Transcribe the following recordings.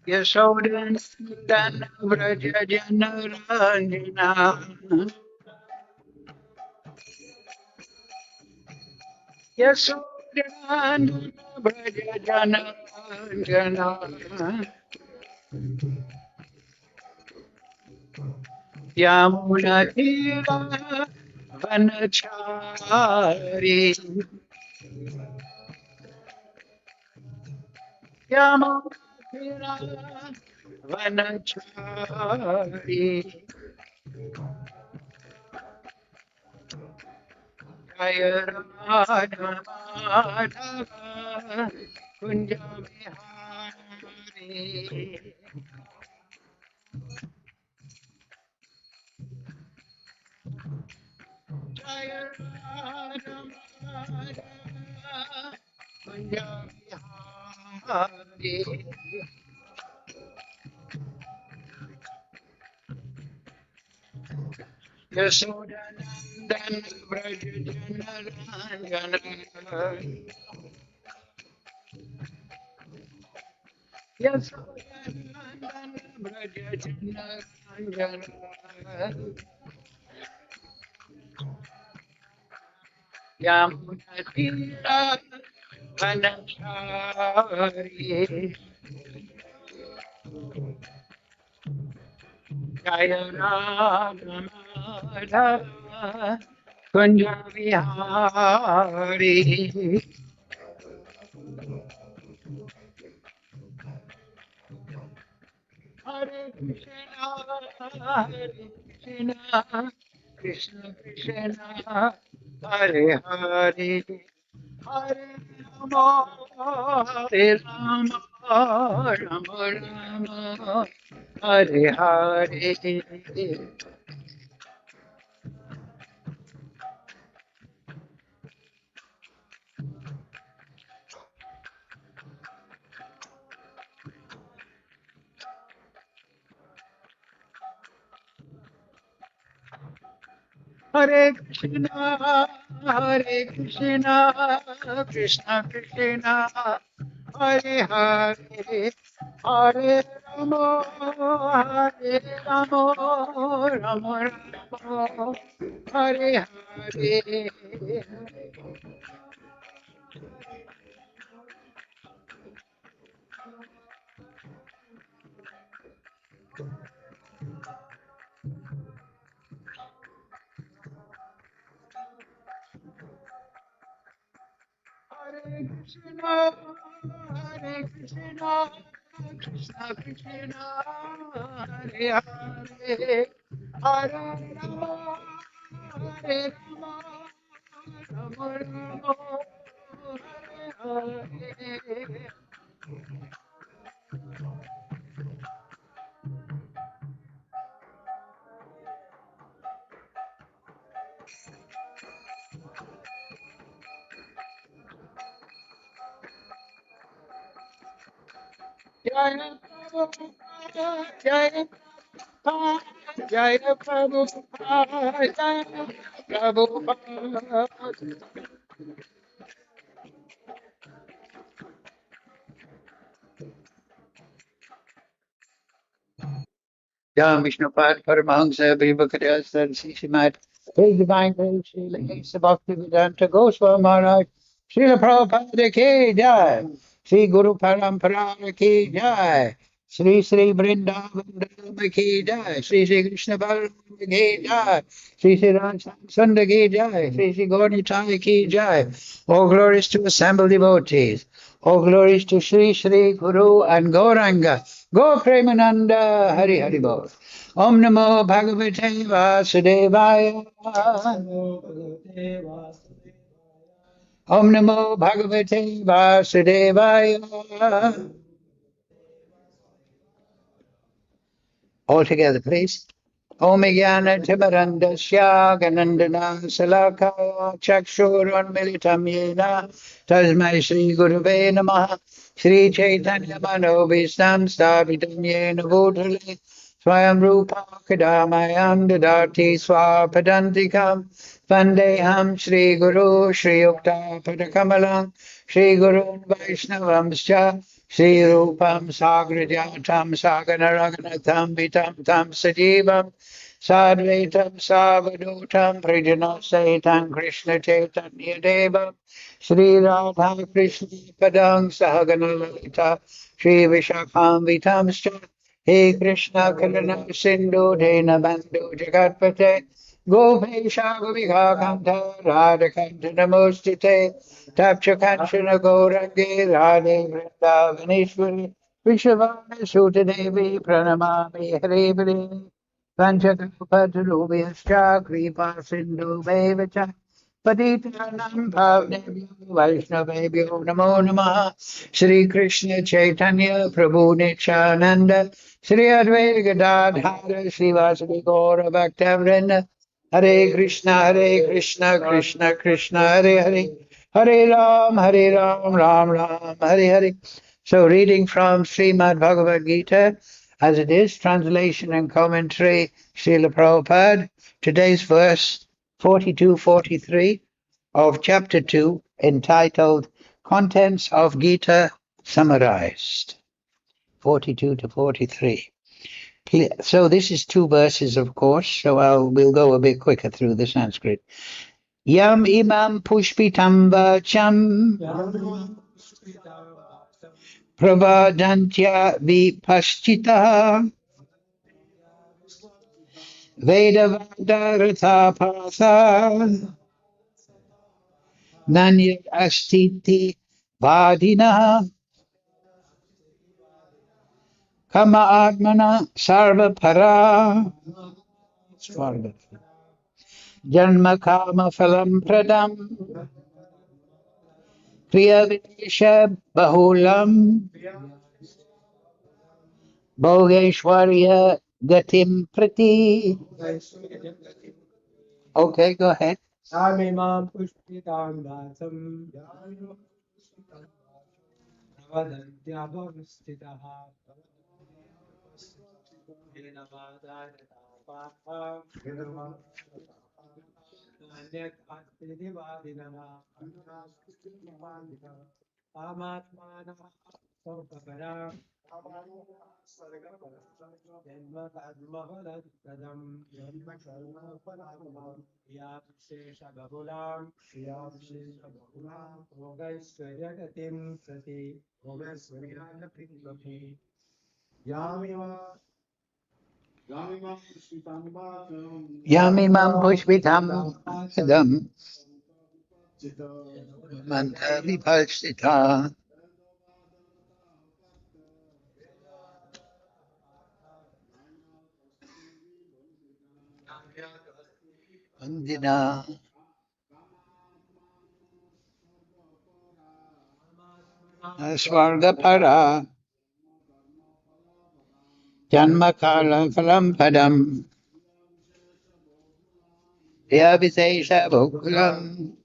Yashodanandana Vraja Janaranjana Yashodanandana Vraja Janaranjana Yamunatira Vanachari Yamunatira Vanachari Jaya Radha Madhava Kunja Vihari Jaya Radha Madhava Kunja Vihari Yashodanandan Vraja Janaranjana Yashodanandan Vraja Janaranjana Yamunatira Vanachari Jaya Radha Madhava Kunja Vihari Hare Krishna Krishna Krishna Hare Hare Hare Rama Hare Rama Rama Rama Hare Hare Hare Krishna Krishna Krishna Hare Hare Hare Rama Hare Rama Rama Rama Hare Hare Hare Krishna, Hare Krishna, Krishna Krishna, Hare Hare, Hare Rama, Hare Rama, Rama Rama, Hare Hare. Jaya Prabhupada, Jaya Prabhupada, Jaya Prabhupada, Jaya Prabhupada. Jam Vishnupad Paramahamsa Vivakadasa Sisimat His Divine Grace Srila Asa Bhaktivedanta Goswami Maharaj Srila Prabhupada Ki Jai Sri Guru Parampara Ki Jai Sri Sri Vrindavan Dhama Ki Jai Sri Sri Krishna Balaram Ki Jai Sri Sri Sunda Ki Jai Sri Sri Gaurnitai Ki Jai All glories to assembled devotees. All glories to Sri Sri Guru and Gauranga. Go Premananda Hari Hari Bol. Om Namo Bhagavate Vasudevaya. Om Namo Bhagavate Vasudevaya. All together, please. Om Jnana Timarandasya Ganandana Salakaya Chakshuran Militam Yena Tasmai Sri Gurave Namaha Sri Chaitanya Manobhistam Stavitam Yena Bhutale Swayam Rupa Kadamayam Dadati Swapadantikam Vandeham Shri Guru Shri Yukta Padakamalam Shri Guru Vaishnavamscha Sri Rupam Sagrajatam Saganaraganatam Vitam Tam Sajivam Sadvaitam Savadutam Prijanasetam Krishna Chaitanya Devam Sri Radha Krishna Padang Sahaganalita Sri Vishakham Vitam He Krishna Karana Sindhu Dena Bandhu Jagatpate Gopesha Govika Kanta Radha Kanta Namostite Tapcha Kanchana Gaurangi Radhe Vrindavaneshwari Vishavana Sutadevi Pranamami Hare Hare Panchakalpatarubhyascha Kripa Sindhu Bevacha Patitanam Bhavnebhyo Vaishnavebhyo Namo Namaha Shri Krishna Chaitanya Prabhu Nityananda Shri Advaita Gadadhara Shri Vasadi Gaura Bhaktivinoda Hare Krishna Krishna Krishna Hare Hare Hare Ram Ram Ram Hare Hare. So reading from Srimad Bhagavad Gita as it is, translation and commentary, Srila Prabhupada. Today's verse 42-43 of chapter 2, entitled Contents of Gita Summarized, 42 to 43. So this is two verses, of course, so we'll go a bit quicker through the Sanskrit. Yam imam pushpitam vacham pravadantya vipaschita Vedavadaratha pasa nanyat astiti vadina kama atmana sarva para janma kama phalam pradam kriya videsha bahulam bhogeshwarya gatim prati. Okay, go ahead. Samimam pushpitam vasam navadantyavarustitaha Vedavadayatapatha Nanyat astiti vadinaha Amatmana Sampapara Janma karma pradam Yavishesha bahulam Yogaisvarya gatim prati Yamimam pushpitam idam manta vipalsita andina Svargapara Janmakala Kalampadam Yavitesha Bhukulam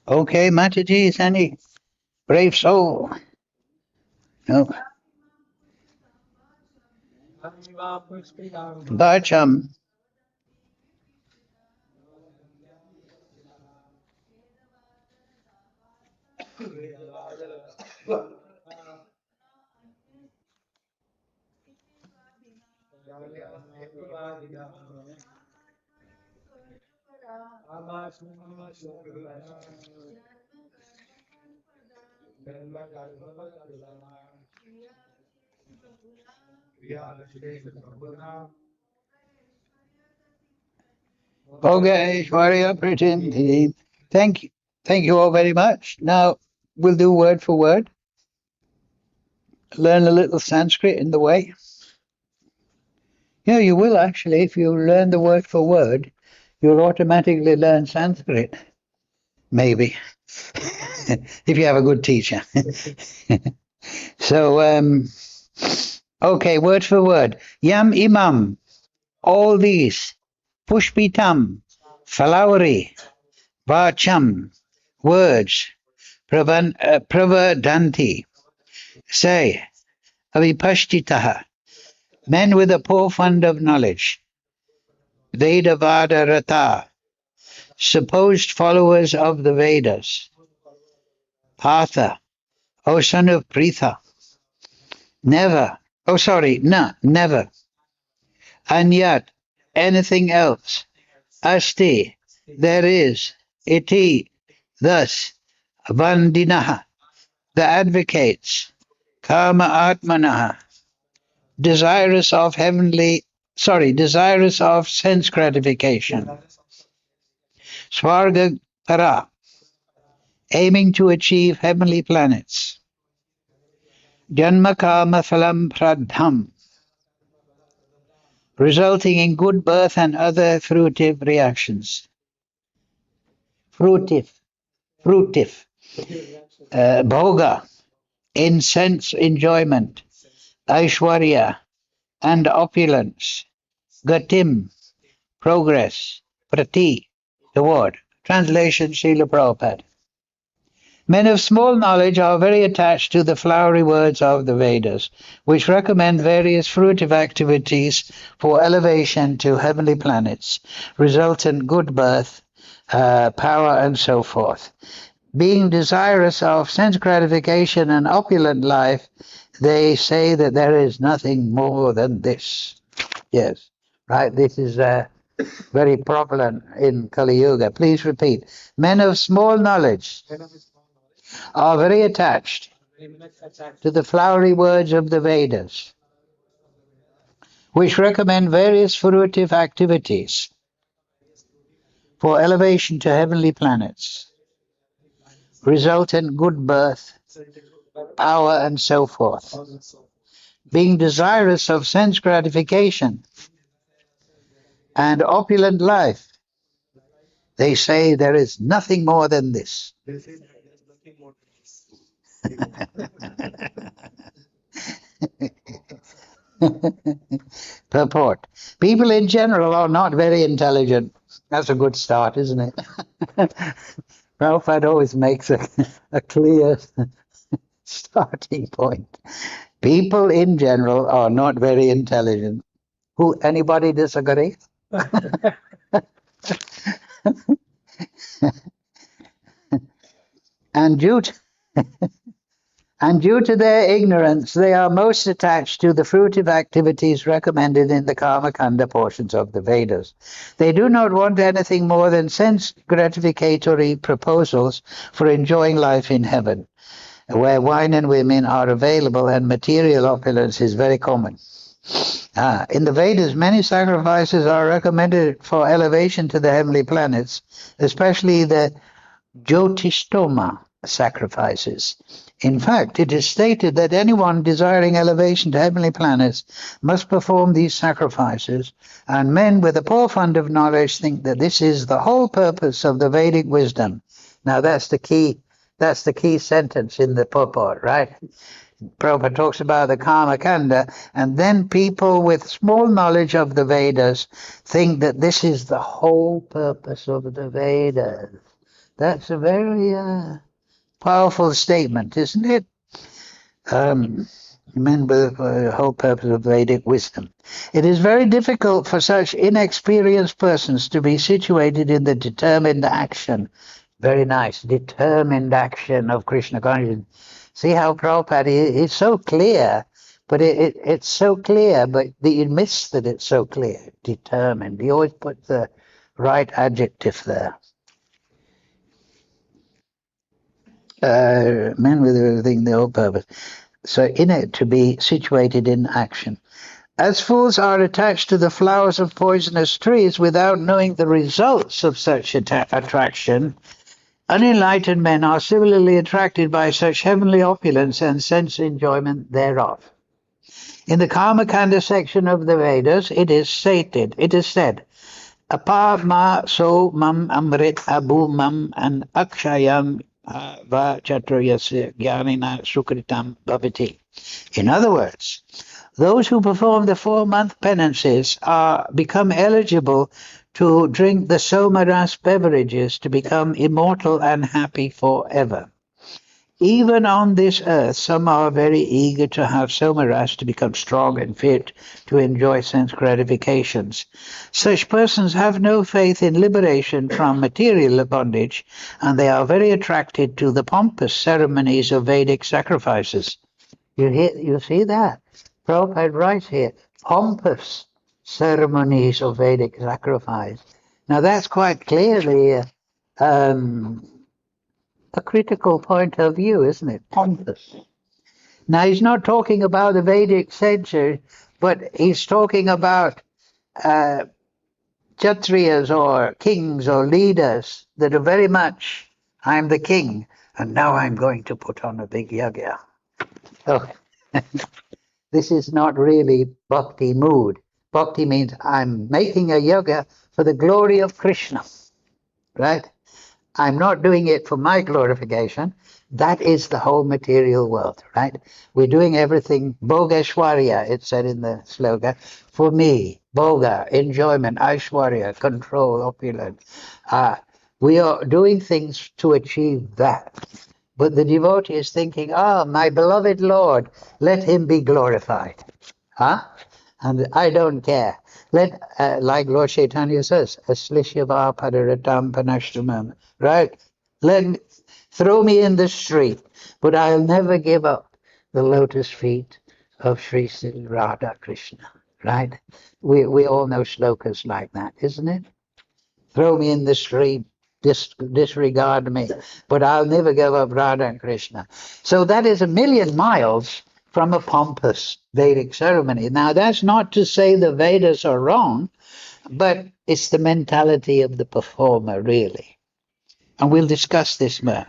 Okay, Mataji, is any brave soul? No. Bacham. Bhogeshwarya Pratimthi. Thank you. Thank you all very much. Now we'll do word for word. Learn a little Sanskrit in the way. Yeah, you will actually. If you learn the word for word, you'll automatically learn Sanskrit. Maybe. If you have a good teacher. So, okay, word for word. Yam imam, all these. Pushpitam, flowery. Vacham, words. Pravadanti, say. Avipashtitaha, men with a poor fund of knowledge. Vedavada rata, supposed followers of the Vedas. Partha, O son of Pritha, never. Oh, sorry, no, never. And yet, anything else. Asti, there is. Iti, thus. Vandinaha, the advocates. Kama atmanaha, desirous of sense gratification. Svarga para, aiming to achieve heavenly planets. Janma kama phalam pradham, resulting in good birth and other fruitive reactions. Fruitive. Bhoga, in sense enjoyment. Aishwarya, and opulence. Gatim, progress. Prati, toward. Translation Srila Prabhupada. Men of small knowledge are very attached to the flowery words of the Vedas, which recommend various fruitive activities for elevation to heavenly planets, resultant good birth, power, and so forth. Being desirous of sense gratification and opulent life, they say that there is nothing more than this. Yes, right? This is very prevalent in Kali Yuga. Please repeat. Men of small knowledge are very attached to the flowery words of the Vedas, which recommend various fruitive activities for elevation to heavenly planets, result in good birth, power, and so forth. Being desirous of sense gratification and opulent life, they say there is nothing more than this. Purport. People in general are not very intelligent. That's a good start, isn't it? Prabhupada always makes a clear starting point. People in general are not very intelligent. Anybody disagree? And due to their ignorance, they are most attached to the fruitive activities recommended in the Karma Kanda portions of the Vedas. They do not want anything more than sense gratificatory proposals for enjoying life in heaven, where wine and women are available and material opulence is very common. In the Vedas, many sacrifices are recommended for elevation to the heavenly planets, especially the Jyotishtoma sacrifices. In fact, it is stated that anyone desiring elevation to heavenly planets must perform these sacrifices, and men with a poor fund of knowledge think that this is the whole purpose of the Vedic wisdom. Now that's the key sentence in the purport, right? Prabhupada talks about the Karma Kanda, and then people with small knowledge of the Vedas think that this is the whole purpose of the Vedas. That's a very powerful statement, isn't it? Remember the whole purpose of Vedic wisdom. It is very difficult for such inexperienced persons to be situated in the determined action. Very nice, determined action of Krishna consciousness. See how Prabhupada is so clear, but it's so clear, but you miss that it's so clear. Determined. He always puts the right adjective there. Men with everything, the whole purpose. So in it, to be situated in action. As fools are attached to the flowers of poisonous trees without knowing the results of such attraction, unenlightened men are similarly attracted by such heavenly opulence and sense enjoyment thereof. In the Karmakanda section of the Vedas, it is said, Apa ma so mam amrit abu mam and akshayam va chatrayasya jnanina sukritam bhavati. In other words, those who perform the 4-month penances become eligible to drink the somaras beverages to become immortal and happy forever. Even on this earth, some are very eager to have somaras to become strong and fit to enjoy sense gratifications. Such persons have no faith in liberation from material bondage, and they are very attracted to the pompous ceremonies of Vedic sacrifices. You see that? Prabhupada writes here, pompous ceremonies of Vedic sacrifice. Now that's quite clearly a critical point of view, isn't it? Pompous. Now he's not talking about the Vedic censure, but he's talking about Kshatriyas or kings or leaders that are very much, I'm the king, and now I'm going to put on a big yagya. So this is not really bhakti mood. Bhakti means I'm making a yoga for the glory of Krishna, right? I'm not doing it for my glorification. That is the whole material world, right? We're doing everything, Bhogashwarya, it said in the slogan, for me, Bhoga, enjoyment, Aishwarya, control, opulence. We are doing things to achieve that. But the devotee is thinking, my beloved Lord, let him be glorified. And I don't care. Like Lord Chaitanya says, Aslishyava padaratam panashtamam, right? Throw me in the street, but I'll never give up the lotus feet of Sri Sri Radha Krishna, right? We all know shlokas like that, isn't it? Throw me in the street, disregard me, but I'll never give up Radha and Krishna. So that is a million miles from a pompous Vedic ceremony. Now, that's not to say the Vedas are wrong, but it's the mentality of the performer, really. And we'll discuss this more.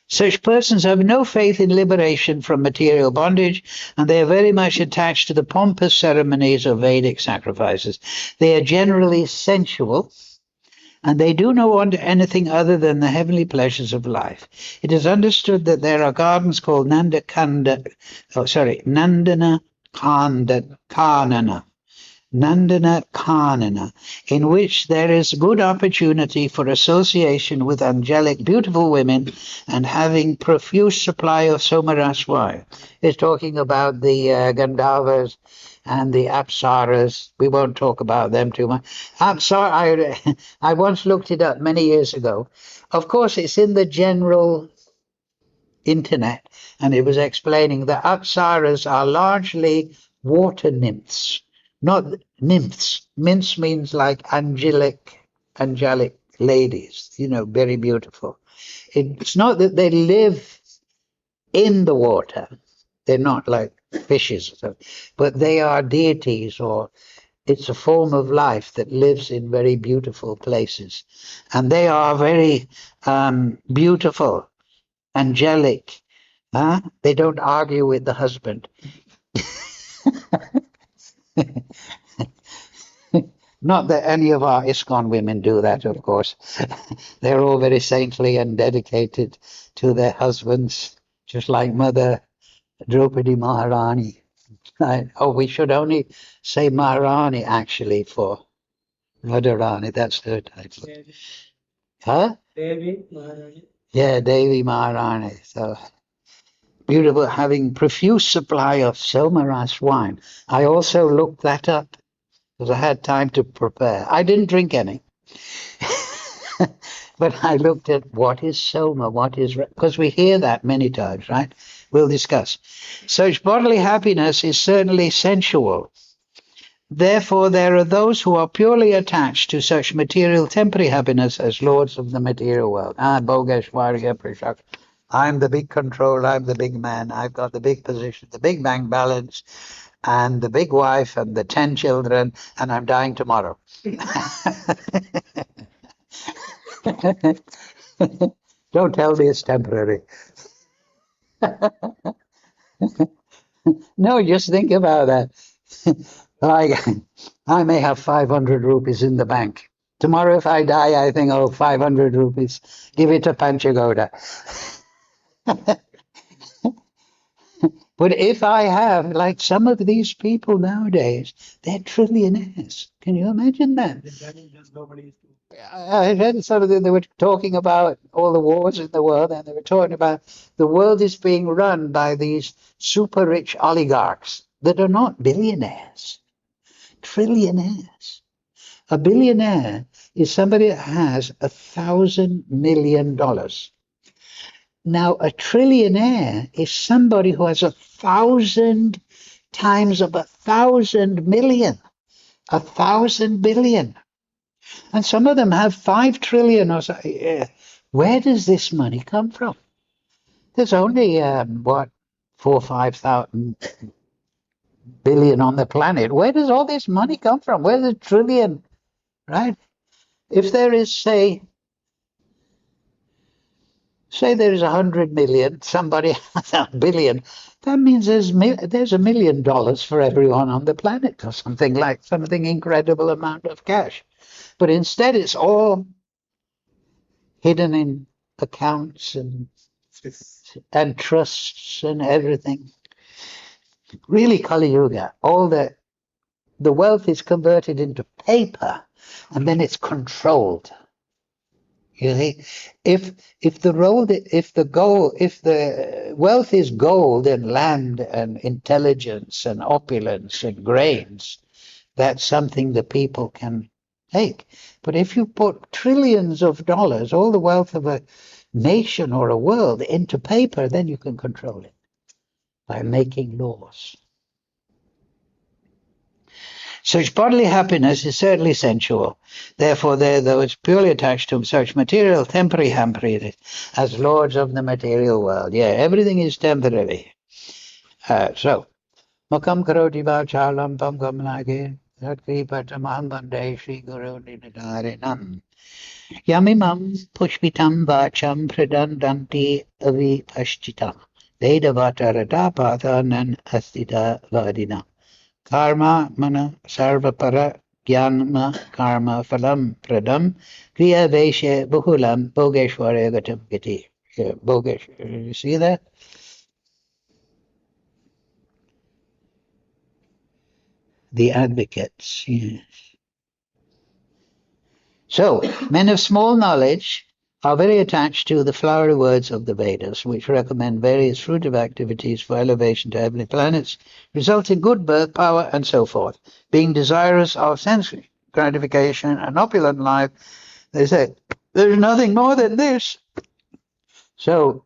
Such persons have no faith in liberation from material bondage, and they are very much attached to the pompous ceremonies of Vedic sacrifices. They are generally sensual, and they do not want anything other than the heavenly pleasures of life. It is understood that there are gardens called Nandana Kanana, in which there is good opportunity for association with angelic, beautiful women and having profuse supply of somaras wine. It's talking about the Gandharvas and the Apsaras. We won't talk about them too much. I once looked it up many years ago. Of course, it's in the general internet, and it was explaining that Apsaras are largely water nymphs, not nymphs. Nymphs means like angelic ladies, very beautiful. It's not that they live in the water. They're not like fishes, but they are deities, or it's a form of life that lives in very beautiful places. And they are very beautiful, angelic. They don't argue with the husband. Not that any of our ISKCON women do that, of course. They're all very saintly and dedicated to their husbands, just like Mother Draupadi Maharani. Right? Oh, we should only say Maharani, actually, for Radharani. That's her title. Devi Maharani. Yeah, Devi Maharani. So beautiful, having profuse supply of somaras wine. I also looked that up because I had time to prepare. I didn't drink any. But I looked at what is soma, because we hear that many times, right? We'll discuss. Such bodily happiness is certainly sensual. Therefore, there are those who are purely attached to such material temporary happiness as lords of the material world. Bhogeshwarya Prashak. I'm the big control, I'm the big man, I've got the big position, the big bank balance, and the big wife, and the 10 children, and I'm dying tomorrow. Don't tell me it's temporary. No, just think about that. Like, I may have 500 rupees in the bank. Tomorrow, if I die, I think, oh, 500 rupees. Give it to Panchagoda. But if I have, like some of these people nowadays, they're trillionaires. Can you imagine that? I read something, they were talking about all the wars in the world, and they were talking about the world is being run by these super rich oligarchs that are not billionaires, trillionaires. A billionaire is somebody that has $1,000 million. Now, a trillionaire is somebody who has 1,000 times of 1,000 million, 1,000 billion. And some of them have 5 trillion or so. Where does this money come from? There's only, what, 4 or 5,000 billion on the planet. Where does all this money come from? Where's a trillion, right? If there is, say there is 100 million, somebody has a billion, that means there's $1 million for everyone on the planet, or something incredible amount of cash. But instead, it's all hidden in accounts and trusts and everything. Really, Kali Yuga, all the wealth is converted into paper, and then it's controlled. You see, if the wealth is gold and land and intelligence and opulence and grains, that's something the people can take. But if you put trillions of dollars, all the wealth of a nation or a world, into paper, then you can control it by making laws. Such bodily happiness is certainly sensual. Therefore, those purely attached to such material, temporary hampering as lords of the material world. Yeah, everything is temporary. So, Makam karoti vachalam pangam lage, Satkripatamam bande Shri Guru Nidharinam. Yamimam pushpitam vacham pradandanti avipashchitam. Vedavatarata pathanan astita vadina. Karma mana sarvapara jnanma karma phalam pradam kriya veshe bahulam bhogeshware gatam gati. You see that? The advocates. Yes. So, men of small knowledge are very attached to the flowery words of the Vedas, which recommend various fruitive activities for elevation to heavenly planets, result in good birth, power, and so forth. Being desirous of sense gratification and opulent life, they say, there's nothing more than this. So,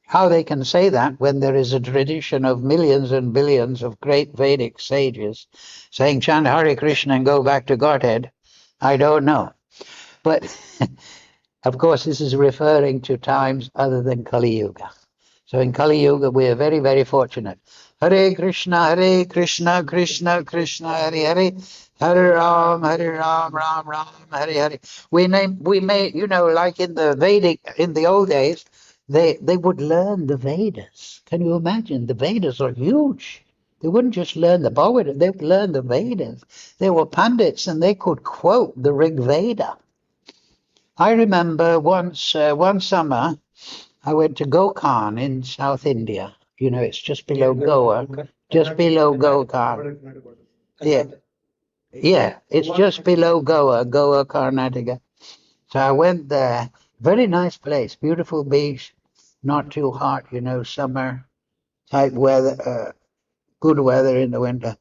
how they can say that when there is a tradition of millions and billions of great Vedic sages saying, chant Hare Krishna and go back to Godhead, I don't know. But of course, this is referring to times other than Kali Yuga. So in Kali Yuga, we are very, very fortunate. Hare Krishna, Krishna Krishna, Hare Hare, Hare Ram, Ram Ram, Hare Hare. We may, like in the Vedic, in the old days, they would learn the Vedas. Can you imagine? The Vedas are huge. They wouldn't just learn the Bhagavad, they would learn the Vedas. They were pandits and they could quote the Rig Veda. I remember once, one summer, I went to Gokarn in South India. It's just below Goa, just below Gokarn. Yeah, it's just below Goa, Karnataka. So I went there. Very nice place, beautiful beach, not too hot, summer type weather, good weather in the winter.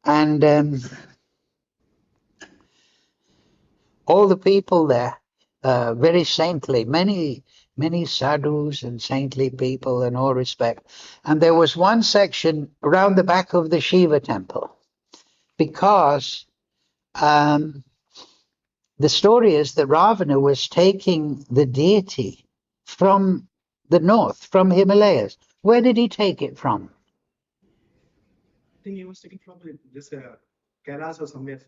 And all the people there, very saintly, many sadhus and saintly people in all respect. And there was one section around the back of the Shiva temple, because the story is that Ravana was taking the deity from the north, from Himalayas. Where did he take it from? I think he was taken from this Kailas or somewhere.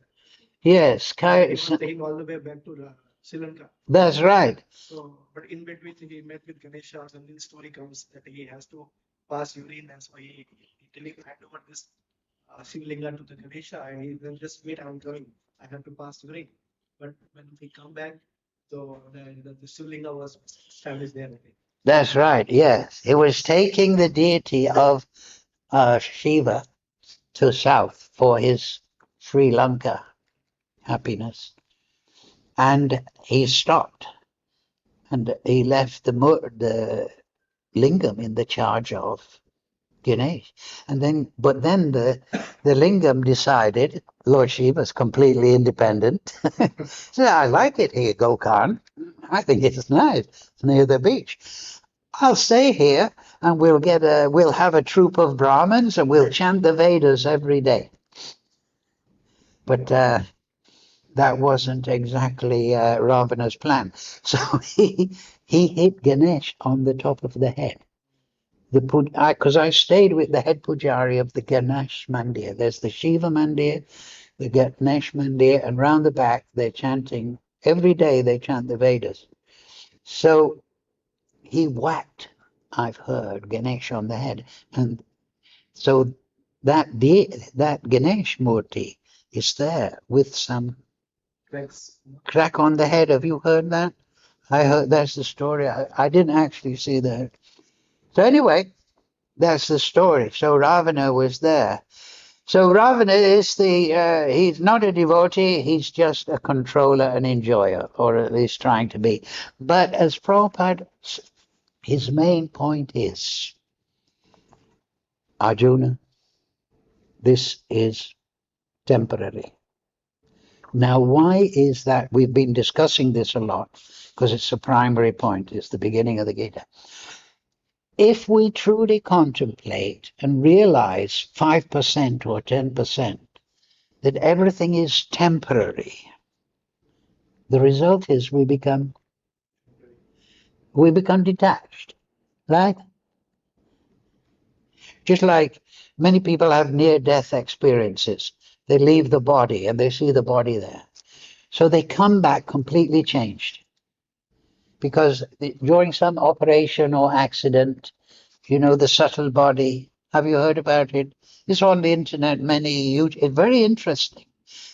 Yes, He was taking all the way back to Sri Lanka. That's right. So, but in between he met with Ganesha, and then the story comes that he has to pass urine, and so he hand over this Shivlinga to the Ganesha, and he then just wait, I'm coming. I have to pass urine. But when we come back, so the Shivlinga was established there. I think. That's right. Yes, it was taking the deity of Shiva to south for his Sri Lanka happiness, and he stopped and he left the lingam in the charge of Ganesh, and then the lingam decided. Lord Shiva's completely independent. So I like it here, Gokhan. I think it's nice. It's near the beach. I'll stay here, and we'll have a troop of Brahmins, and we'll chant the Vedas every day. But that wasn't exactly Ravana's plan. So he hit Ganesh on the top of the head. Because I stayed with the head pujari of the Ganesh Mandir. There's the Shiva Mandir, the Ganesh Mandir, and round the back they're chanting every day. They chant the Vedas. So he whacked, I've heard, Ganesh on the head, and so that Ganesh Murti is there with some crack on the head. Have you heard that? I heard that's the story. I didn't actually see that. So anyway, that's the story. So Ravana was there. So Ravana is he's not a devotee, he's just a controller and enjoyer, or at least trying to be. But as Prabhupada, his main point is, Arjuna, this is temporary. Now, why is that? We've been discussing this a lot because it's a primary point. It's the beginning of the Gita. If we truly contemplate and realize 5% or 10% that everything is temporary, the result is we become detached, right? Just like many people have near-death experiences. They leave the body and they see the body there. So they come back completely changed. Because during some operation or accident, the subtle body, have you heard about it? It's on the internet, it's very interesting.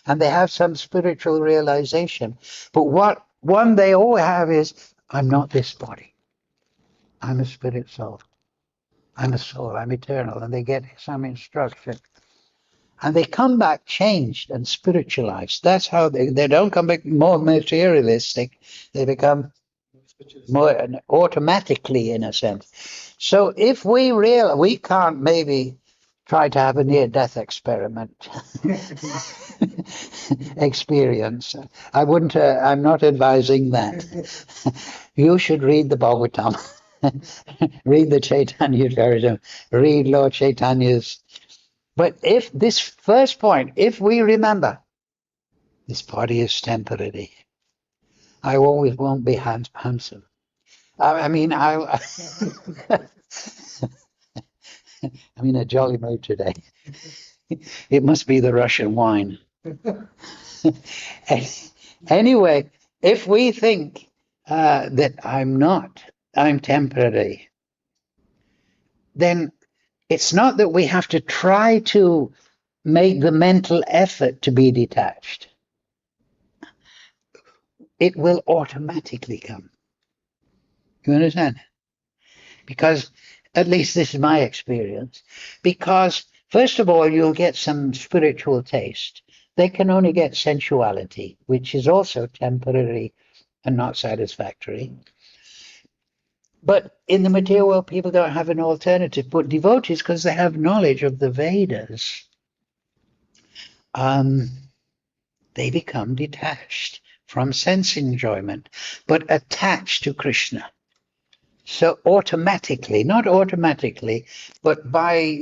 And they have some spiritual realization. But what one they all have is, I'm not this body. I'm a spirit soul. I'm a soul. I'm eternal. And they get some instruction. And they come back changed and spiritualized. That's how they don't come back more materialistic. They become more automatically, in a sense. So if we can't maybe try to have a near-death experiment experience. I wouldn't. I'm not advising that. You should read the Bhagavatam, read the Chaitanya Charitamrita, read Lord Chaitanya's. But if this first point, if we remember, this body is temporary, I always won't be handsome. I'm in a jolly mood today. It must be the Russian wine. Anyway, if we think that I'm temporary, then it's not that we have to try to make the mental effort to be detached. It will automatically come. You understand? Because, at least this is my experience, because first of all, you'll get some spiritual taste. They can only get sensuality, which is also temporary and not satisfactory. But in the material world, people don't have an alternative. But devotees, because they have knowledge of the Vedas, they become detached from sense enjoyment, but attached to Krishna. So automatically, not automatically, but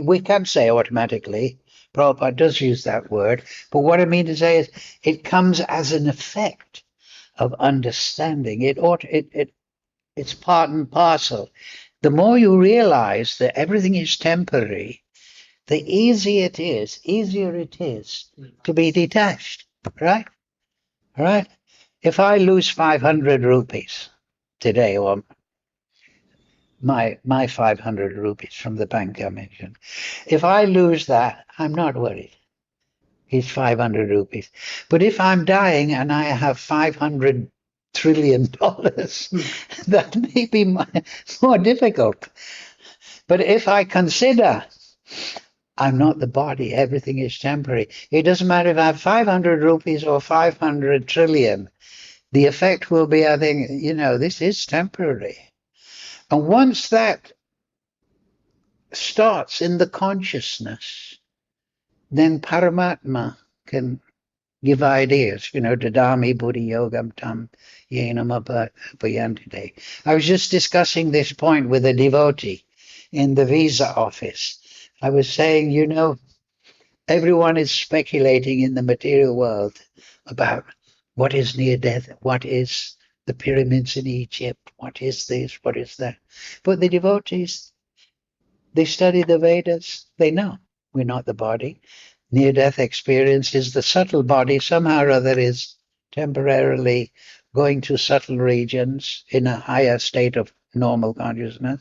we can say automatically, Prabhupada does use that word, but what I mean to say is it comes as an effect of understanding. It's part and parcel. The more you realize that everything is temporary, the easier it is to be detached, right? Right? If I lose 500 rupees today, or my 500 rupees from the bank I mentioned, if I lose that, I'm not worried. It's 500 rupees. But if I'm dying and I have $500 trillion, that may be more difficult. But if I consider I'm not the body, everything is temporary, it doesn't matter if I have 500 rupees or 500 trillion. The effect will be, I think, this is temporary. And once that starts in the consciousness, then Paramatma can give ideas, Dadami Buddhi Yogam Tam Yenam Abhayantide. I was just discussing this point with a devotee in the visa office. I was saying, everyone is speculating in the material world about what is near death, what is the pyramids in Egypt, what is this, what is that. But the devotees, they study the Vedas, they know we're not the body. Near-death experience is the subtle body, somehow or other is temporarily going to subtle regions in a higher state of normal consciousness,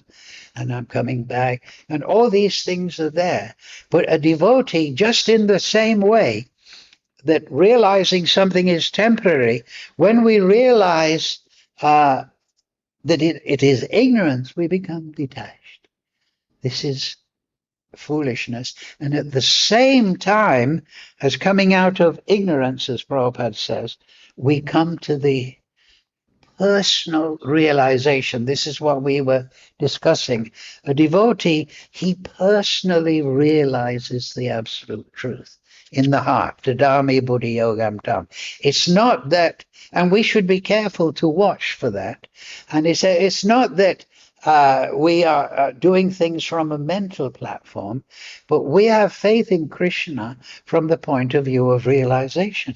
and I'm coming back. And all these things are there. But a devotee, just in the same way that realizing something is temporary, when we realize that it is ignorance, we become detached. This is foolishness. And at the same time as coming out of ignorance, as Prabhupada says, we come to the personal realization. This is what we were discussing. A devotee, he personally realizes the absolute truth in the heart. Tadami Buddhi Yogam Tam. It's not that, and we should be careful to watch for that. And it's not that we are doing things from a mental platform, but we have faith in Krishna from the point of view of realization,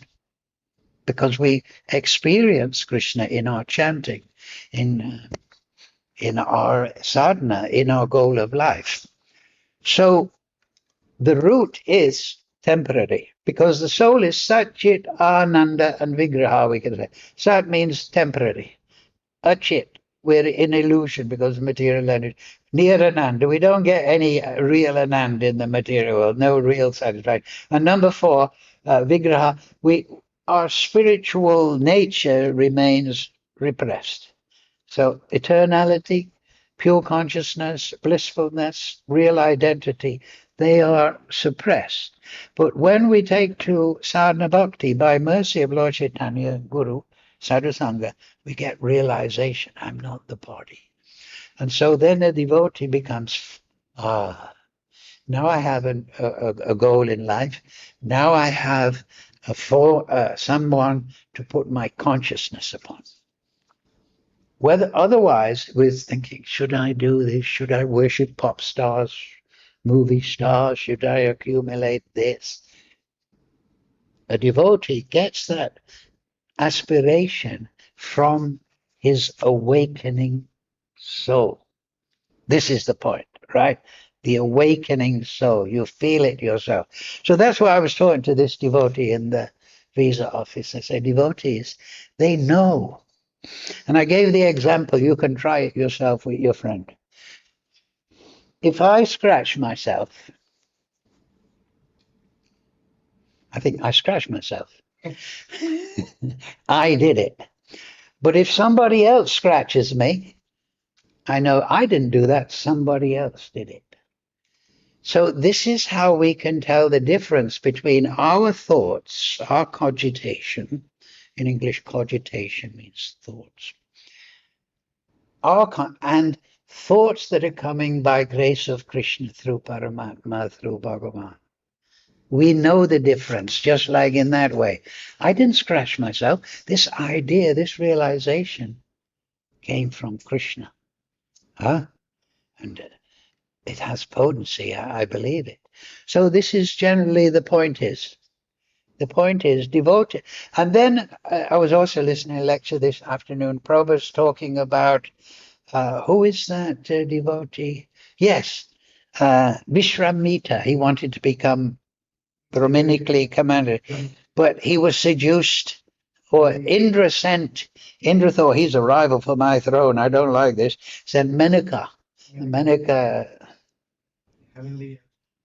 because we experience Krishna in our chanting, in our sadhana, in our goal of life. So the root is temporary, because the soul is Sat, Chit, Ananda, and Vigraha, we can say. Sat means temporary. Achit, we're in illusion because of material energy. Near Ananda, we don't get any real Ananda in the material world, no real satisfaction. And number 4, Vigraha, our spiritual nature remains repressed. So eternality, pure consciousness, blissfulness, real identity, they are suppressed. But when we take to sadhana bhakti, by mercy of Lord Chaitanya, Guru, Sadhu Sangha, we get realization, I'm not the body. And so then a devotee becomes, now I have a goal in life. Now I have someone to put my consciousness upon. Whether otherwise, we're thinking, should I do this? Should I worship pop stars, movie stars? Should I accumulate this? A devotee gets that aspiration from his awakening soul. This is the point, right? The awakening soul. You feel it yourself. So that's why I was talking to this devotee in the visa office. I say, devotees, they know. And I gave the example, you can try it yourself with your friend. If I scratch myself, I think I scratched myself. I did it. But if somebody else scratches me, I know I didn't do that, somebody else did it. So this is how we can tell the difference between our thoughts, our cogitation. In English, cogitation means thoughts. And thoughts that are coming by grace of Krishna through Paramatma, through Bhagavan. We know the difference, just like in that way. I didn't scratch myself. This idea, this realization came from Krishna. And it has potency, I believe it. So this is generally the point is. The point is devoted. And then I was also listening to a lecture this afternoon. Prabhupada's talking about, who is that devotee? Yes, Vishramita. He wanted to become Brahminically commanded, but he was seduced Or Indra thought he's a rival for my throne. I don't like this. Sent Menaka. Menaka, Heavenly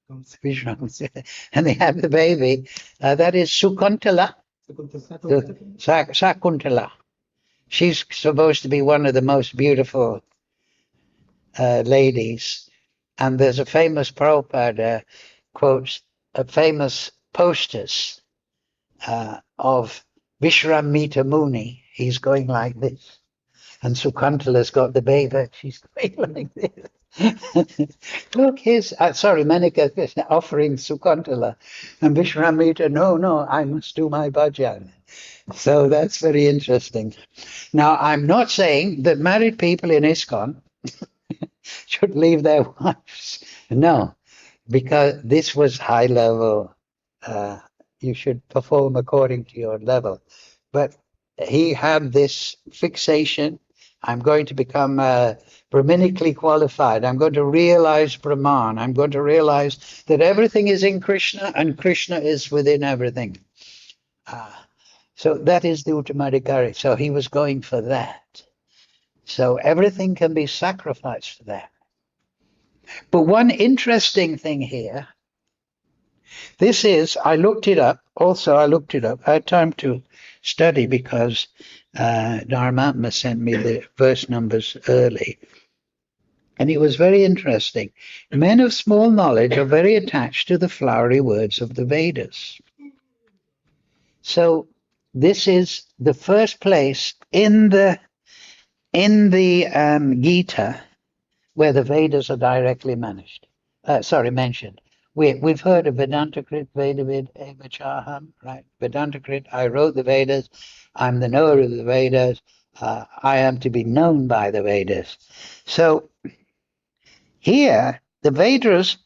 comes. Vishnu, and they have the baby. That is Sukuntala. Sakuntala. She's supposed to be one of the most beautiful ladies. And there's a famous Prabhupada quotes a famous posters of Vishramita Muni. He's going like this. And Sukuntala's got the baby. She's going like this. Look, here's, sorry, Manika is offering Sukuntala. And Vishramita, no, I must do my bhajan. So that's very interesting. Now, I'm not saying that married people in ISKCON should leave their wives. No, because this was high level. You should perform according to your level. But he had this fixation. I'm going to become Brahminically qualified. I'm going to realize Brahman. I'm going to realize that everything is in Krishna and Krishna is within everything. So that is the Uttamadhikari. So he was going for that. So everything can be sacrificed for that. But one interesting thing here, this is, I looked it up. Also, I looked it up. I had time to study because Dharmatma sent me the verse numbers early. And it was very interesting. Men of small knowledge are very attached to the flowery words of the Vedas. So this is the first place in the Gita where the Vedas are directly mentioned. We've heard of Vedantakrit Vedavid Evachaham, right? Vedantakrit, I wrote the Vedas, I'm the knower of the Vedas, I am to be known by the Vedas. So here, the Vedas,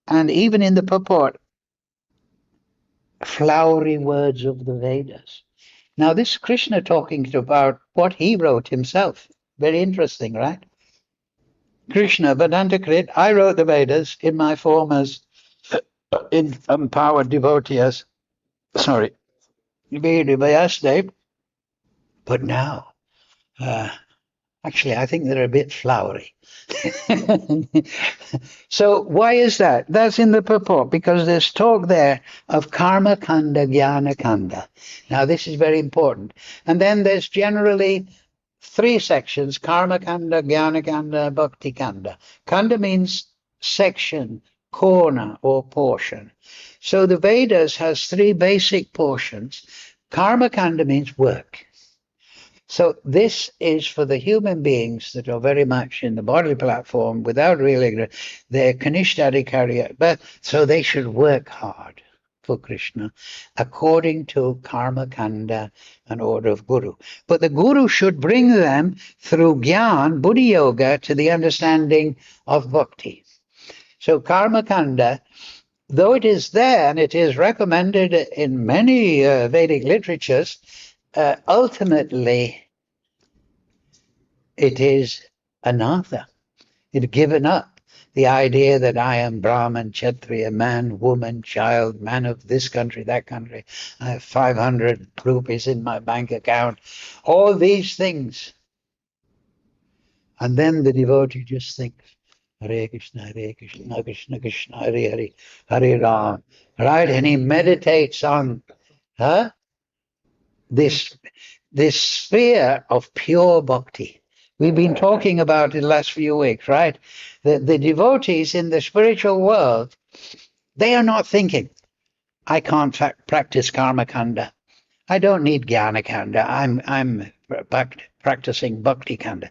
and even in the purport, flowery words of the Vedas. Now this Krishna talking about what he wrote himself. Very interesting, right? Krishna, Vedantakrit, I wrote the Vedas in my form as empowered devotee, but now, actually, I think they're a bit flowery. So why is that? That's in the purport, because there's talk there of karma kanda, jnana kanda. Now, this is very important. And then there's generally three sections: karma kanda, jnana kanda, bhakti kanda. Kanda means section, corner, or portion. So the Vedas has three basic portions. Karma kanda means work. So this is for the human beings that are very much in the bodily platform without really, they're Kanishtadikari, but so they should work hard for Krishna according to karma kanda and order of Guru. But the Guru should bring them through Gyan, Buddhi Yoga, to the understanding of bhakti. So karma kanda, though it is there and it is recommended in many Vedic literatures, ultimately it is another. It's given up. The idea that I am Brahman, Kshatriya, man, woman, child, man of this country, that country, I have 500 rupees in my bank account, all these things. And then the devotee just thinks, Hare Krishna, Krishna Krishna, Hare Hare, Hare Ram, right? And he meditates on this sphere of pure bhakti. We've been talking about it the last few weeks, right? The devotees in the spiritual world, they are not thinking, I can't practice karma kanda. I don't need jnana kanda. I'm practicing bhakti kanda.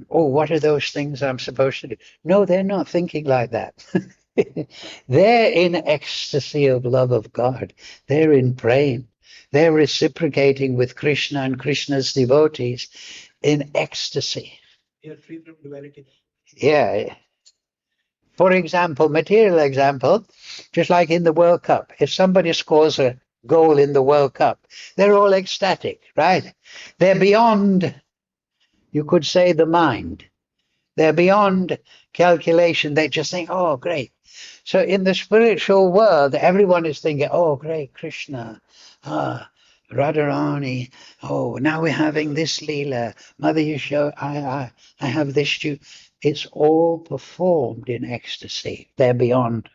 What are those things I'm supposed to do? No, they're not thinking like that. They're in ecstasy of love of God. They're in praying. They're reciprocating with Krishna and Krishna's devotees in ecstasy. You're free from duality. Yeah. For example, material example, just like in the World Cup, if somebody scores a goal in the World Cup, they're all ecstatic, right? They're beyond, you could say, the mind. They're beyond calculation. They just think, oh, great. So in the spiritual world, everyone is thinking, oh, great, Krishna. Radharani, oh, now we're having this Leela. Mother, you show, I have this too. It's all performed in ecstasy. They're beyond.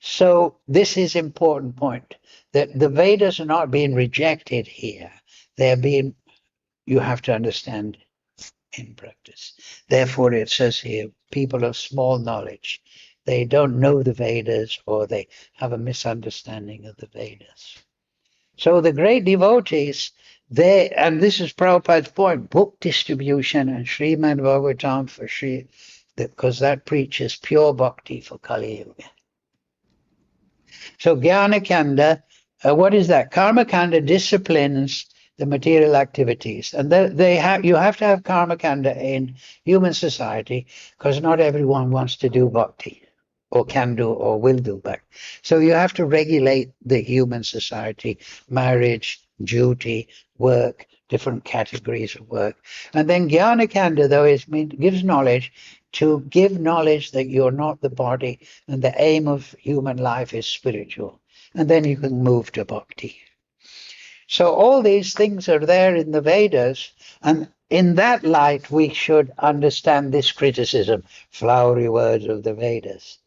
So this is important point, that the Vedas are not being rejected here. They're being, you have to understand in practice. Therefore, it says here, people of small knowledge. They don't know the Vedas, or they have a misunderstanding of the Vedas. So the great devotees, they, and this is Prabhupada's point, book distribution and Srimad Bhagavatam for Sri, because that preaches pure bhakti for Kali Yuga. So Jnana-kanda, what is that? Karma-kanda disciplines the material activities. And you have to have karma-kanda in human society, because not everyone wants to do bhakti, or can do, or will do bhakti. So you have to regulate the human society, marriage, duty, work, different categories of work. And then Jnana-kanda, though, gives knowledge, to give knowledge that you're not the body, and the aim of human life is spiritual. And then you can move to bhakti. So all these things are there in the Vedas, and in that light we should understand this criticism, flowery words of the Vedas.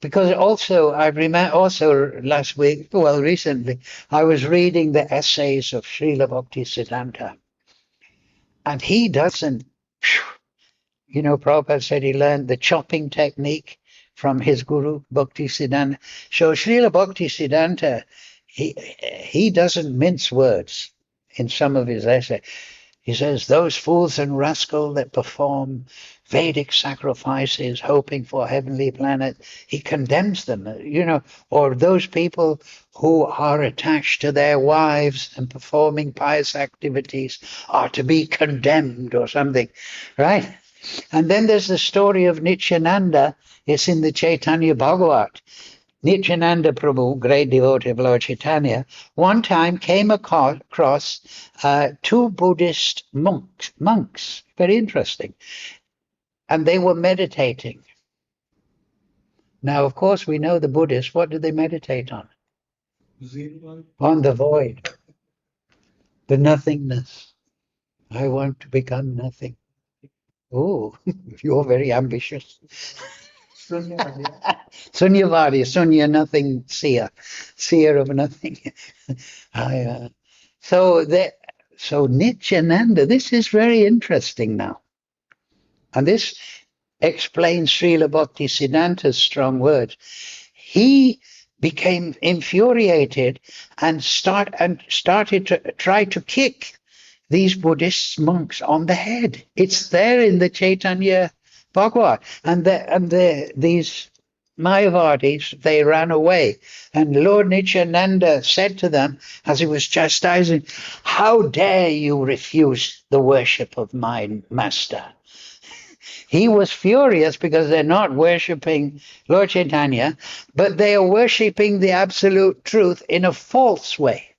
Because also, I remember also last week, well, recently, I was reading the essays of Srila Bhaktisiddhanta, and he doesn't, you know, Prabhupada said he learned the chopping technique from his guru, Bhaktisiddhanta. So Srila Bhaktisiddhanta, he doesn't mince words in some of his essays. He says, those fools and rascals that perform Vedic sacrifices hoping for a heavenly planet, he condemns them, you know, or those people who are attached to their wives and performing pious activities are to be condemned or something, right? And then there's the story of Nityananda. It's in the Chaitanya Bhagavat. Nityananda Prabhu, great devotee of Lord Chaitanya, one time came across two Buddhist monks, very interesting, and they were meditating. Now, of course, we know the Buddhists, what do they meditate on? On the void, the nothingness. I want to become nothing. Oh, you're very ambitious. Sunyavadi, Sunya, nothing, seer of nothing. So Nityananda, this is very interesting now. And this explains Srila Bhaktisiddhanta's strong words. He became infuriated and started to try to kick these Buddhist monks on the head. It's there in the Chaitanya Bhagavat. And these Mayavadis, they ran away. And Lord Nityananda said to them, as he was chastising, how dare you refuse the worship of my master? He was furious because they're not worshipping Lord Chaitanya, but they are worshipping the absolute truth in a false way.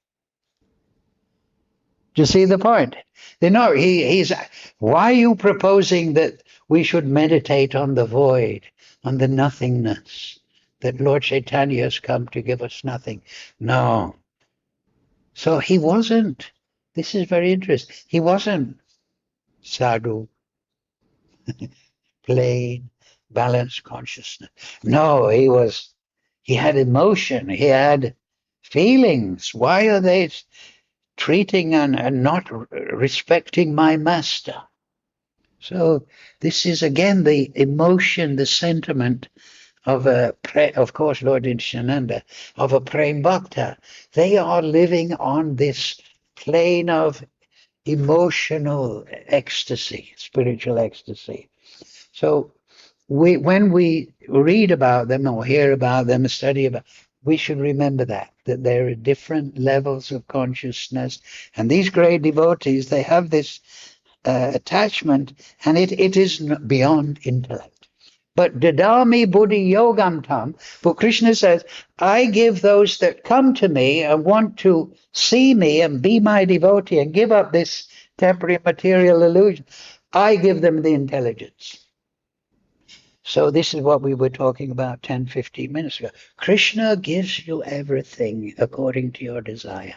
Do you see the point? They know he's. Why are you proposing that we should meditate on the void, on the nothingness, that Lord Chaitanya has come to give us nothing? No. So he wasn't. This is very interesting. He wasn't sadhu, plain, balanced consciousness. No, he had emotion. He had feelings. Why are they treating and not respecting my master? So this is again the emotion, the sentiment of of course, Lord Nityananda, of a prem bhakta. They are living on this plane of emotional ecstasy, spiritual ecstasy. So when we read about them or hear about them, study about, we should remember that there are different levels of consciousness, and these great devotees, they have this attachment, and it is beyond intellect. But dadami buddhi yogam tam, but Krishna says, I give those that come to me and want to see me and be my devotee and give up this temporary material illusion, I give them the intelligence. So this is what we were talking about 10, 15 minutes ago. Krishna gives you everything according to your desire.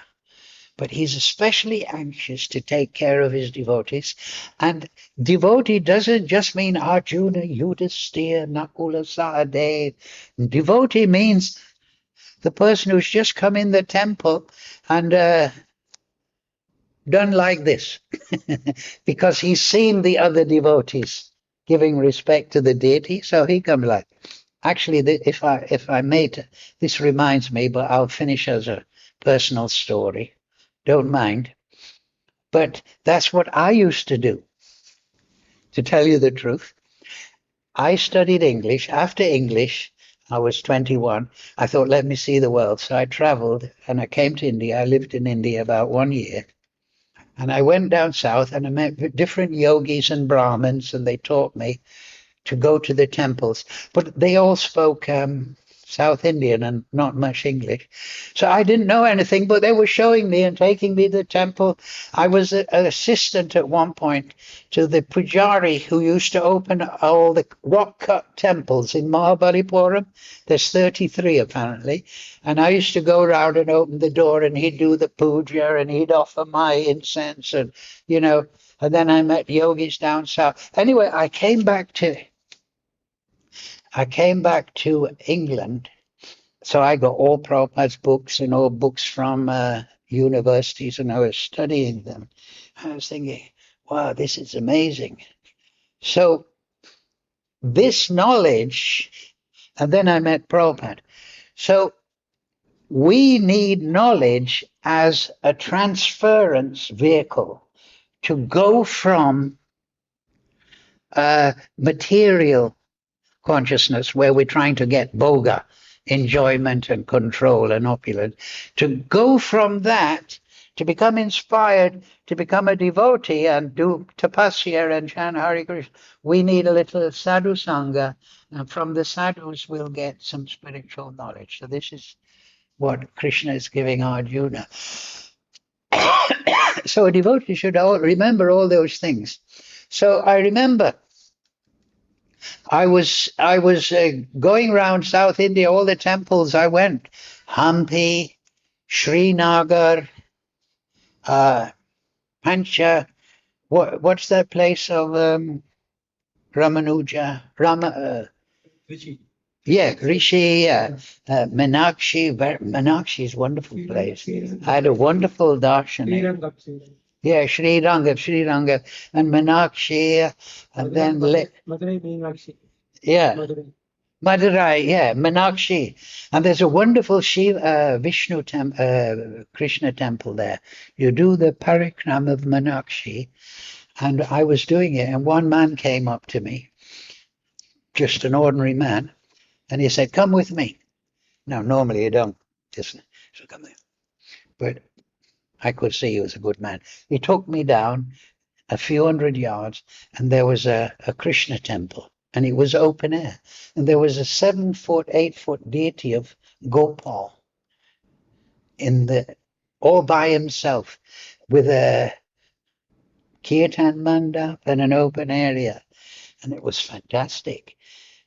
but he's especially anxious to take care of his devotees. And devotee doesn't just mean Arjuna, Yudhisthira, Nakula, Sahadev. Devotee means the person who's just come in the temple and done like this because he's seen the other devotees giving respect to the deity, so he comes like. Actually, if I may, this reminds me, but I'll finish as a personal story. Don't mind. But that's what I used to do. To tell you the truth, I studied English. After English, I was 21. I thought, let me see the world. So I traveled and I came to India. I lived in India about 1 year. And I went down south and I met different yogis and Brahmins, and they taught me to go to the temples. But they all spoke South Indian and not much English. So I didn't know anything, but they were showing me and taking me to the temple. I was an assistant at one point to the pujari who used to open all the rock-cut temples in Mahabalipuram. There's 33 apparently. And I used to go around and open the door, and he'd do the puja and he'd offer my incense and, you know, and then I met yogis down south. Anyway, I came back to England. So I got all Prabhupada's books and all books from universities, and I was studying them. I was thinking, wow, this is amazing. So this knowledge, and then I met Prabhupada. So we need knowledge as a transference vehicle to go from material consciousness, where we're trying to get bhoga, enjoyment and control and opulence, to go from that to become inspired, to become a devotee and do tapasya and chant Hare Krishna. We need a little sadhu sangha, and from the sadhus we'll get some spiritual knowledge. So this is what Krishna is giving Arjuna. So a devotee should remember all those things. So I remember I was going around South India, all the temples I went, Hampi, Srinagar, Pancha. What's that place of Ramanuja? Rishi. Yeah, Rishi, Meenakshi. Meenakshi is a wonderful place. I had a wonderful darshan. Yeah, Sri Ranga, and Meenakshi, and then Madurai Meenakshi. yeah, Madurai, yeah, Meenakshi, and there's a wonderful Vishnu Krishna temple there. You do the parikram of Meenakshi, and I was doing it, and one man came up to me, just an ordinary man, and he said, "Come with me." Now, normally you don't, just so come there, but I could see he was a good man. He took me down a few hundred yards, and there was a Krishna temple, and it was open air. And there was a 7-foot, 8-foot deity of Gopal all by himself, with a kirtan mandap and an open area. And it was fantastic.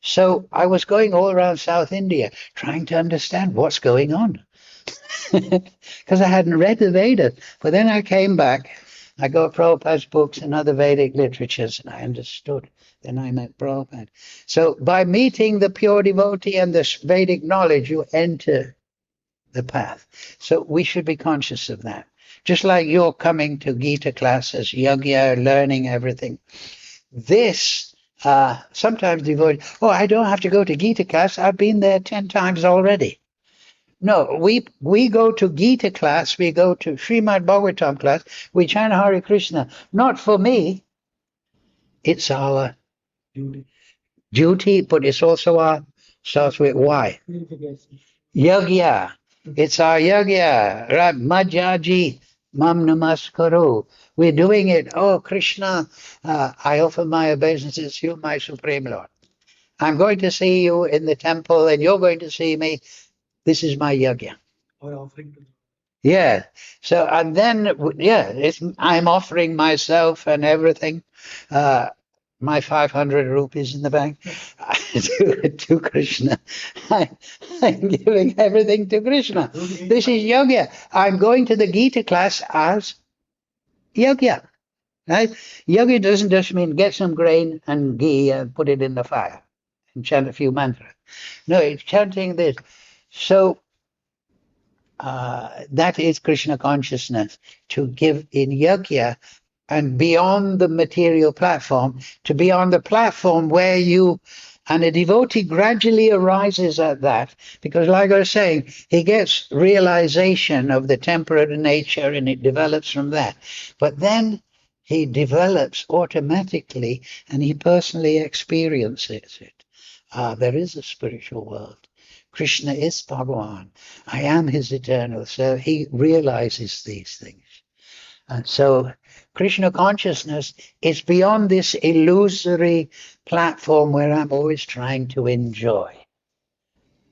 So I was going all around South India trying to understand what's going on. Because I hadn't read the Vedas. But then I came back, I got Prabhupada's books and other Vedic literatures, and I understood. Then I met Prabhupada. So by meeting the pure devotee and this Vedic knowledge, you enter the path. So we should be conscious of that. Just like you're coming to Gita classes, yagya, learning everything. This, sometimes devotees, oh, I don't have to go to Gita class. I've been there 10 times already. No, we go to Gita class, we go to Srimad Bhagavatam class, we chant Hare Krishna. Not for me. It's our duty, but it's also our, starts with why. Yagya. It's our yagya. Madhyaji mam namaskaru. We're doing it. Oh, Krishna, I offer my obeisances, you my Supreme Lord. I'm going to see you in the temple and you're going to see me. This is my yagya. Or offering to. Yeah. So, and then, yeah, I'm offering myself and everything. my 500 rupees in the bank to Krishna. I'm giving everything to Krishna. This is yogya. I'm going to the Gita class as yogya. Right? Yoga doesn't just mean get some grain and ghee and put it in the fire and chant a few mantras. No, it's chanting this. So that is Krishna consciousness, to give in yogya and beyond the material platform, to be on the platform where you, and a devotee gradually arises at that, because like I was saying, he gets realization of the temperate nature and it develops from that. But then he develops automatically and he personally experiences it. There is a spiritual world. Krishna is Bhagavan. I am his eternal. So he realizes these things. And so Krishna consciousness is beyond this illusory platform where I'm always trying to enjoy.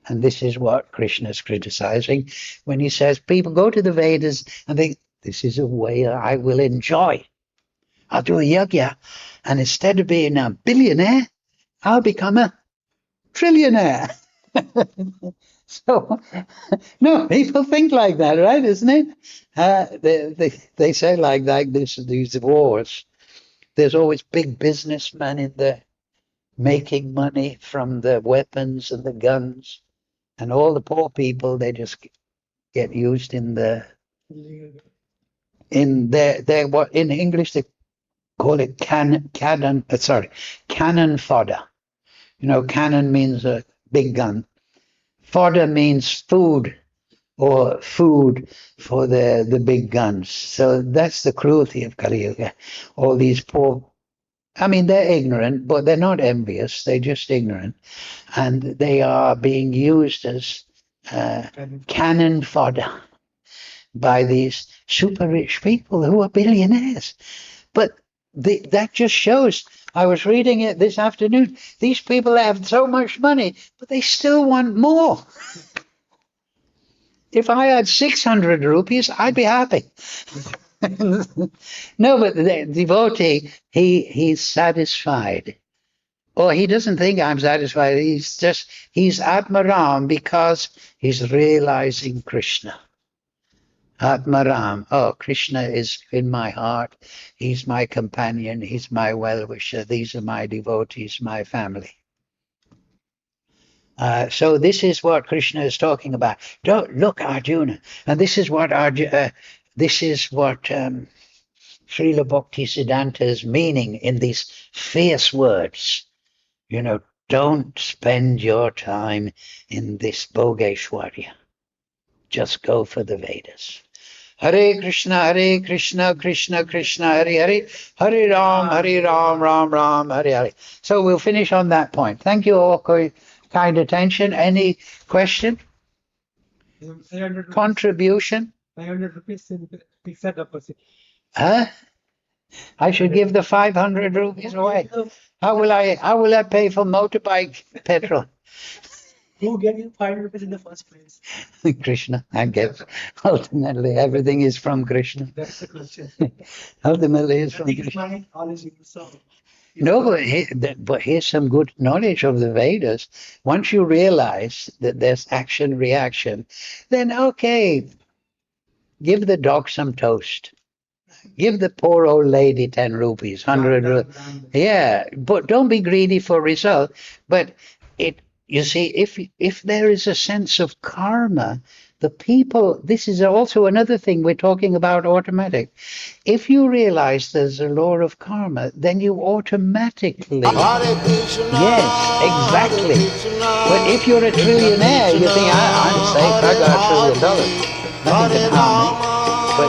And this is what Krishna is criticizing when he says people go to the Vedas and think, this is a way I will enjoy. I'll do a yajna, and instead of being a billionaire, I'll become a trillionaire. So, no, people think like that, right? Isn't it? They say like these wars. There's always big businessmen in there making money from the weapons and the guns, and all the poor people, they just get used in their what in English they call it cannon fodder. You know, cannon means a big gun. Fodder means food, or food for the big guns. So that's the cruelty of Kali Yuga. All these poor, I mean, they're ignorant, but they're not envious. They're just ignorant. And they are being used as cannon fodder by these super rich people who are billionaires. But that just shows, I was reading it this afternoon, these people have so much money, but they still want more. If I had 600 rupees, I'd be happy. No, but the devotee, he's satisfied. Or he doesn't think I'm satisfied. He's Atmaram because he's realizing Krishna. Atmaram. Oh, Krishna is in my heart. He's my companion. He's my well-wisher. These are my devotees, my family. So this is what Krishna is talking about. Don't look, Arjuna, and this is what Srila Bhaktisiddhanta is meaning in these fierce words. You know, don't spend your time in this Bhogeshwarya. Just go for the Vedas. Hare Krishna, Krishna Krishna, Hare Hare, Hare Ram, Ram Ram, Hare Hare. So we'll finish on that point. Thank you all for your kind attention. Any question? 500 Contribution? 500 rupees in fixed deposit. Huh? I should give the 500 rupees away. How will I pay for motorbike petrol? Who gave you 500 rupees in the first place? Krishna, I guess. Ultimately, everything is from Krishna. That's the question. Ultimately, it's from Nothing is Krishna. mine, all is yours. So, No, but here's some good knowledge of the Vedas. Once you realize that there's action reaction, then okay, give the dog some toast. Give the poor old lady 10 rupees, 100 rupees. Yeah, but don't be greedy for result. But you see, if there is a sense of karma, the people, this is also another thing we're talking about automatic. If you realize there's a law of karma, then you automatically, yes, exactly. But if you're a trillionaire, you think, I'm safe, I got $1 trillion. Nothing can harm me. But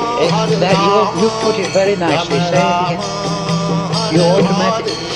that you put it very nicely. Say it again. You automatically.